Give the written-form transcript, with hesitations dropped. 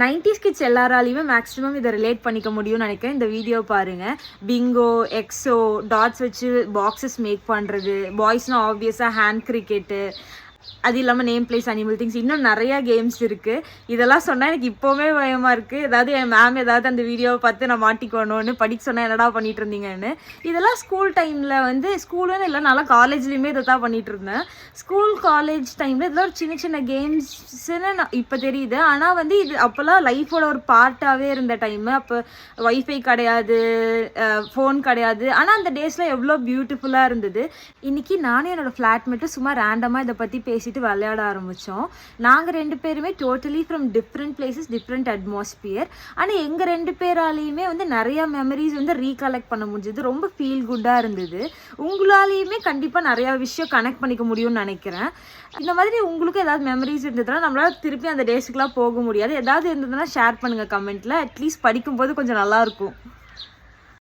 90s kids எல்லாராலையுமே maximum இதை relate பண்ணிக்க முடியும்னு நினைக்கிறேன். இந்த வீடியோ பாருங்கள். பிங்கோ, எக்ஸோ, டாட்ஸ் வச்சு பாக்ஸஸ் மேக் பண்ணுறது, பாய்ஸ்னால் ஆப்வியஸாக ஹேண்ட் கிரிக்கெட்டு, அது இல்லாமல் நேம் பிளேஸ், அனிமல் திங்ஸ், இன்னும் நிறையா கேம்ஸ் இருக்குது. இதெல்லாம் சொன்னால் எனக்கு இப்போவுமே பயமாக இருக்குது. ஏதாவது என் மேம் ஏதாவது அந்த வீடியோவை பார்த்து நான் மாட்டிக்கணும்னு படிக்க சொன்னால் என்னடா பண்ணிட்டு இருந்தீங்கன்னு. இதெல்லாம் ஸ்கூல் டைமில் வந்து ஸ்கூலுன்னு இல்லை, நல்லா காலேஜ்லேயுமே இதை தான் பண்ணிகிட்டு இருந்தேன். ஸ்கூல் காலேஜ் டைமில் இதெல்லாம் ஒரு சின்ன சின்ன கேம்ஸ்ன்னு நான் இப்போ தெரியுது. ஆனால் வந்து இது அப்போல்லாம் லைஃபோட ஒரு பார்ட்டாகவே இருந்த டைமு. அப்போ வைஃபை கிடையாது, ஃபோன் கிடையாது. ஆனால் அந்த டேஸில் எவ்வளோ பியூட்டிஃபுல்லாக இருந்தது. இன்றைக்கி நானும் என்னோடய ஃப்ளாட்மேட்டும் சும்மா ரேண்டமாக இதை பற்றி பேசிட்டு விளையாட ஆரம்பித்தோம். நாங்கள் 2 பேருமே totally from different places, different atmosphere. ஆனால் எங்கள் 2 பேராலையுமே வந்து நிறையா மெமரிஸ் வந்து ரீகலெக்ட் பண்ண முடிஞ்சது. ரொம்ப ஃபீல் குட்டாக இருந்தது. உங்களாலேயுமே கண்டிப்பாக நிறையா விஷயம் கனெக்ட் பண்ணிக்க முடியும்னு நினைக்கிறேன். இந்த மாதிரி உங்களுக்கு ஏதாவது மெமரிஸ் இருந்ததுன்னா நம்மளால் திருப்பி அந்த டேஸுக்குலாம் போக முடியாது. ஏதாவது இருந்ததுன்னா ஷேர் பண்ணுங்கள் கமெண்ட்டில். அட்லீஸ்ட் படிக்கும்போது கொஞ்சம் நல்லாயிருக்கும்.